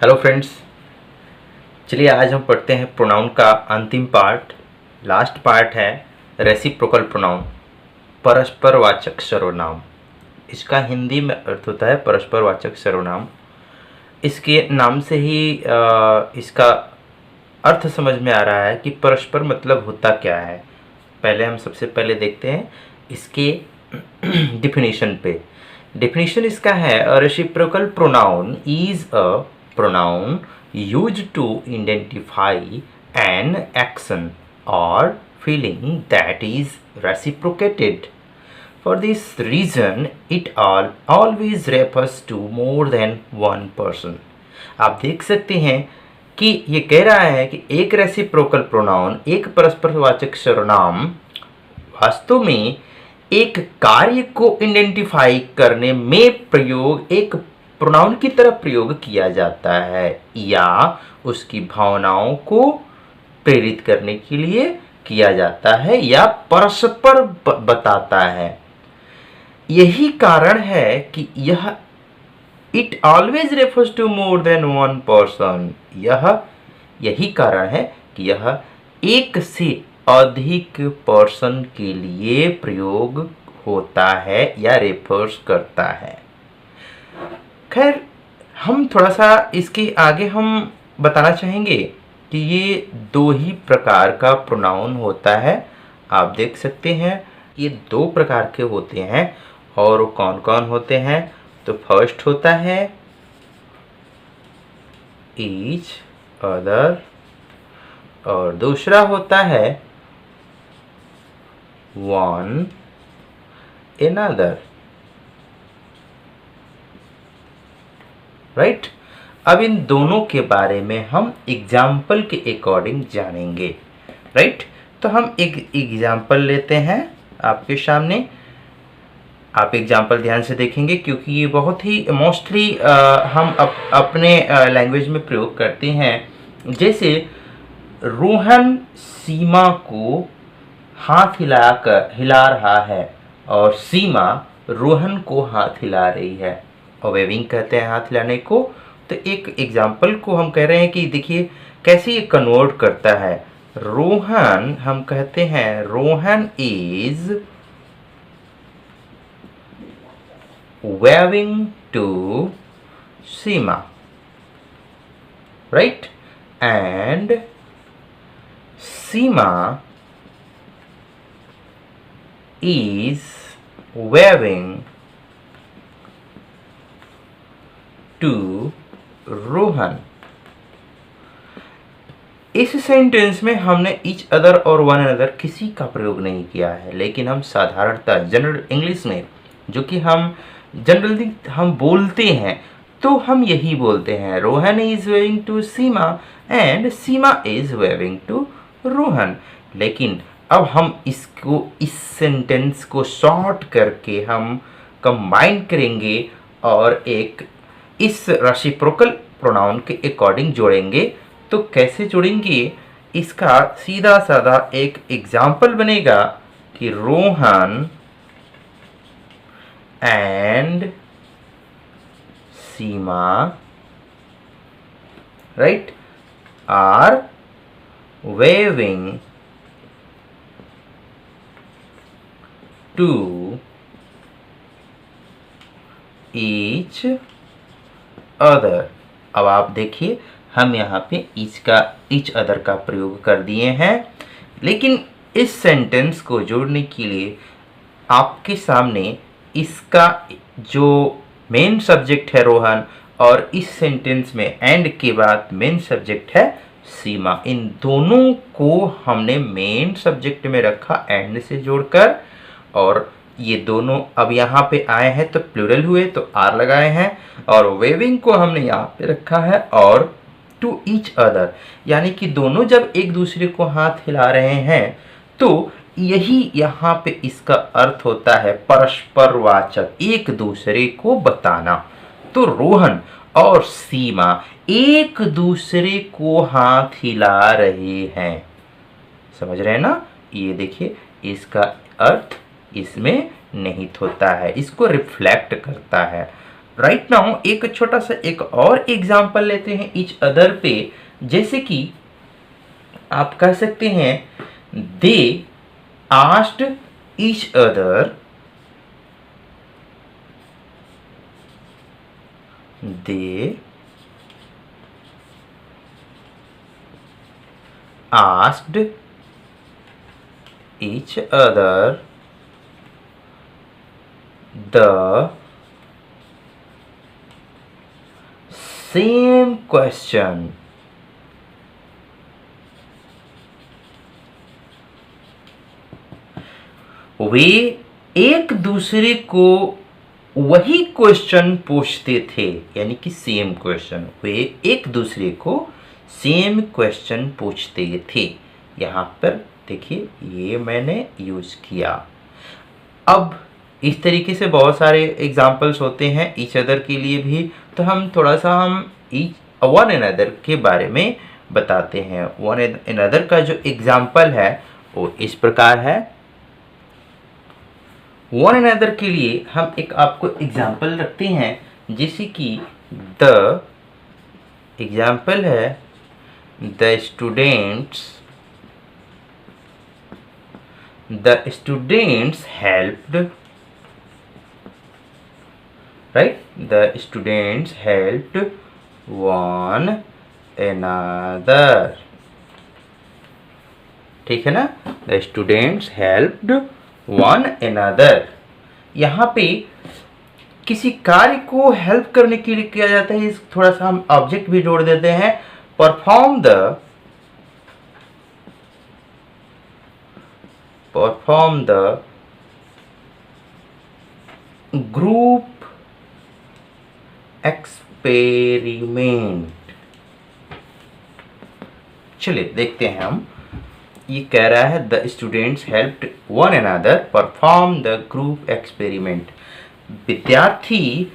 Hello friends, चलिए आज हम पढ़ते हैं प्रोनाउन का अंतिम पार्ट। लास्ट पार्ट है रेसिप्रोकल प्रोनाउन, परस्परवाचक सर्वनाम। इसका हिंदी में अर्थ होता है परस्परवाचक सर्वनाम। इसके नाम से ही इसका अर्थ समझ में आ रहा है कि परस्पर मतलब होता क्या है। पहले हम सबसे पहले देखते हैं इसके डिफिनीशन पे। डिफिनीशन इसका है, अ reciprocal pronoun is a pronoun used to identify an action or feeling that is reciprocated. For this reason, it always refers to more than one person. आप देख सकते हैं कि ये कह रहा है कि एक रेसिप्रोकल प्रोनाउन, एक परस्परवाचक सर्वनाम वास्तव में एक कार्य को आइडेंटिफाई करने में प्रयोग एक प्रोनाउन की तरह प्रयोग किया जाता है या उसकी भावनाओं को प्रेरित करने के लिए किया जाता है या परस्पर बताता है। यही कारण है कि यह it always refers to more than one person. यही कारण है कि यह एक से अधिक पर्सन के लिए प्रयोग होता है या रेफर्स करता है। खैर, हम थोड़ा सा इसके आगे हम बताना चाहेंगे कि ये दो ही प्रकार का प्रोनाउन होता है। आप देख सकते हैं ये दो प्रकार के होते हैं और कौन कौन होते हैं। तो फर्स्ट होता है ईच अदर और दूसरा होता है वन एनदर। राइट, अब इन दोनों के बारे में हम एग्जाम्पल के अकॉर्डिंग जानेंगे। राइट, तो हम एक एग्जाम्पल लेते हैं आपके सामने। आप एग्जाम्पल ध्यान से देखेंगे क्योंकि ये बहुत ही मोस्टली हम अपने लैंग्वेज में प्रयोग करते हैं। जैसे रोहन सीमा को हाथ हिला रहा है और सीमा रोहन को हाथ हिला रही है, और वेविंग कहते हैं हाथ हिलाने को। तो एक एग्जाम्पल को हम कह रहे हैं कि देखिए कैसे ये कन्वर्ट करता है। रोहन, हम कहते हैं Rohan is waving to Seema, right, and Seema is waving to Rohan. इस सेंटेंस में हमने ईच अदर और वन अदर किसी का प्रयोग नहीं किया है, लेकिन हम साधारणतः जनरल इंग्लिश में जो कि हम जनरली हम बोलते हैं तो हम यही बोलते हैं, Rohan is waving to Seema and Seema is waving to Rohan. लेकिन अब हम इसको, इस सेंटेंस को शॉर्ट करके हम कंबाइन करेंगे और एक इस रेसिप्रोकल प्रोनाउन के अकॉर्डिंग जोड़ेंगे। तो कैसे जोड़ेंगे, इसका सीधा साधा एक एग्जाम्पल बनेगा कि Rohan and Seema, right, are waving to each other. अब आप देखिए हम यहाँ पे ईच अदर का प्रयोग कर दिए हैं, लेकिन इस सेंटेंस को जोड़ने के लिए आपके सामने इसका जो मेन सब्जेक्ट है रोहन, और इस सेंटेंस में एंड के बाद मेन सब्जेक्ट है सीमा, इन दोनों को हमने मेन सब्जेक्ट में रखा एंड से जोड़कर, और ये दोनों अब यहाँ पे आए हैं तो प्लूरल हुए तो आर लगाए हैं, और वेविंग को हमने यहाँ पे रखा है और टू ईच अदर, यानी कि दोनों जब एक दूसरे को हाथ हिला रहे हैं तो यही यहाँ पे इसका अर्थ होता है परस्परवाचक, एक दूसरे को बताना। तो रोहन और सीमा एक दूसरे को हाथ हिला रहे हैं, समझ रहे हैं ना। ये देखिए इसका अर्थ इसमें निहित होता है, इसको रिफ्लेक्ट करता है। राइट नाउ एक छोटा सा एक और एग्जाम्पल लेते हैं ईच अदर पे। जैसे कि आप कह सकते हैं they asked each other, they asked each other the same question. वे एक दूसरे को वही क्वेश्चन पूछते थे, यानी कि सेम क्वेश्चन, वे एक दूसरे को सेम क्वेश्चन पूछते थे। यहाँ पर देखिए ये मैंने यूज किया। अब इस तरीके से बहुत सारे एग्जाम्पल्स होते हैं ईच अदर के लिए भी, तो हम थोड़ा सा वन अनदर के बारे में बताते हैं। वन अनदर का जो एग्जाम्पल है वो इस प्रकार है। वन अनदर के लिए हम एक आपको एग्जाम्पल रखते हैं, जैसे कि द एग्जाम्पल है the students helped, right, the students helped one another, ठीक है ना, the students helped one another. यहाँ पे किसी कार्य को हेल्प करने के लिए किया जाता है, थोड़ा सा हम ऑब्जेक्ट भी जोड़ देते हैं, परफॉर्म द ग्रुप एक्सपेरिमेंट। चलिए देखते हैं हम, ये कह रहा है the students helped one another perform the group experiment. विद्यार्थी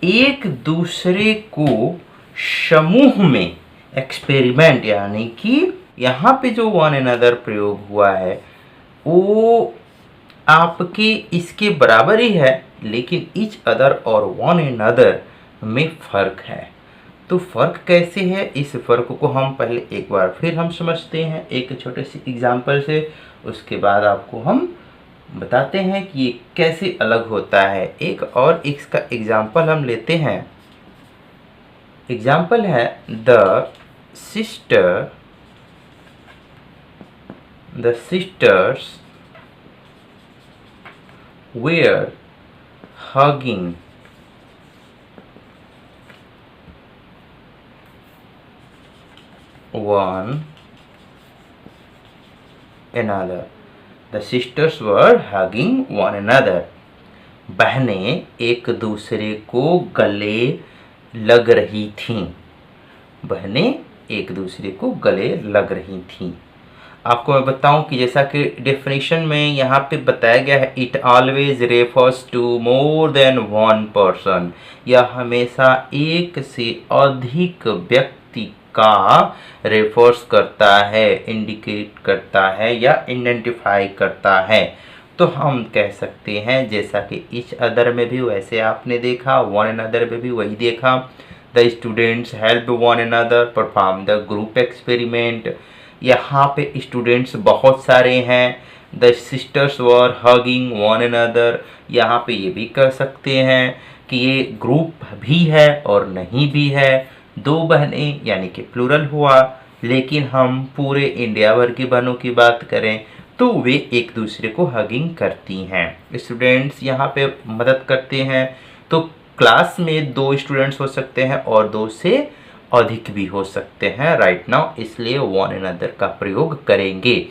एक दूसरे को समूह में एक्सपेरिमेंट, यानी कि यहाँ पे जो वन अनदर प्रयोग हुआ है वो आपके इसके बराबर ही है, लेकिन ईच अदर और वन अनदर में फर्क है। तो फर्क कैसे है, इस फर्क को हम पहले एक बार फिर हम समझते हैं एक छोटे से एग्जाम्पल से, उसके बाद आपको हम बताते हैं कि ये कैसे अलग होता है। एक और इसका एग्जाम्पल हम लेते हैं। एग्जाम्पल है the sisters were hugging one another. The sisters were hugging one another. बहनें एक दूसरे को गले लग रही थीं। बहनें एक दूसरे को गले लग रही थीं। आपको मैं बताऊं कि जैसा कि डेफिनेशन में यहाँ पे बताया गया है, it always refers to more than one person. यह हमेशा एक से अधिक व्यक्ति का रेफर्स करता है, इंडिकेट करता है या आइडेंटिफाई करता है। तो हम कह सकते हैं जैसा कि ईच अदर में भी वैसे आपने देखा, वन अनदर में भी वही देखा। The students help one another perform the group experiment. यहाँ पे स्टूडेंट्स बहुत सारे हैं। The sisters were hugging one another, यहाँ पे ये भी कह सकते हैं कि ये ग्रुप भी है और नहीं भी है। दो बहनें यानी कि प्लूरल हुआ, लेकिन हम पूरे इंडिया भर की बहनों की बात करें तो वे एक दूसरे को हगिंग करती हैं। स्टूडेंट्स यहाँ पे मदद करते हैं, तो क्लास में 2 स्टूडेंट्स हो सकते हैं और 2 से अधिक भी हो सकते हैं राइट नाउ, इसलिए वन अनदर का प्रयोग करेंगे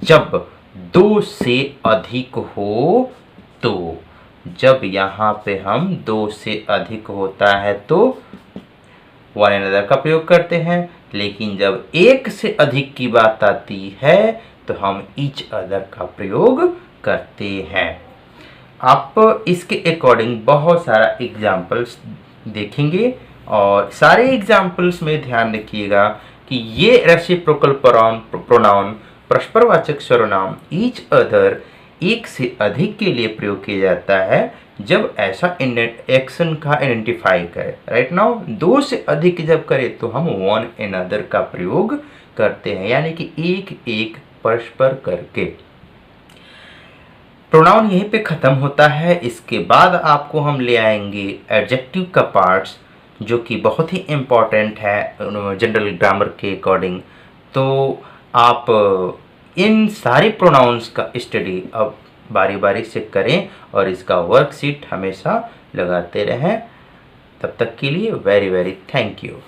जब 2 से अधिक हो। तो जब यहाँ पे हम 2 से अधिक होता है तो वन अनदर का प्रयोग करते हैं, लेकिन जब 1 से अधिक की बात आती है तो हम ईच अदर का प्रयोग करते हैं। आप इसके अकॉर्डिंग बहुत सारा एग्जाम्पल्स देखेंगे और सारे एग्जाम्पल्स में ध्यान रखिएगा कि ये रेसिप्रोकल प्रोनाउन परस्परवाचक सर्वनाम ईच अदर एक से अधिक के लिए प्रयोग किया जाता है जब ऐसा एक्शन का आइडेंटिफाई करे। राइट नाउ दो से अधिक जब करे तो हम वन अनदर का प्रयोग करते हैं, यानी कि एक एक परस्पर करके। प्रोनाउन यहीं पे ख़त्म होता है। इसके बाद आपको हम ले आएंगे एडजेक्टिव का पार्ट्स, जो कि बहुत ही इम्पॉर्टेंट है जनरल ग्रामर के अकॉर्डिंग। तो आप इन सारे प्रोनाउंस का स्टडी अब बारी बारी से करें और इसका वर्कशीट हमेशा लगाते रहें। तब तक के लिए वेरी वेरी थैंक यू।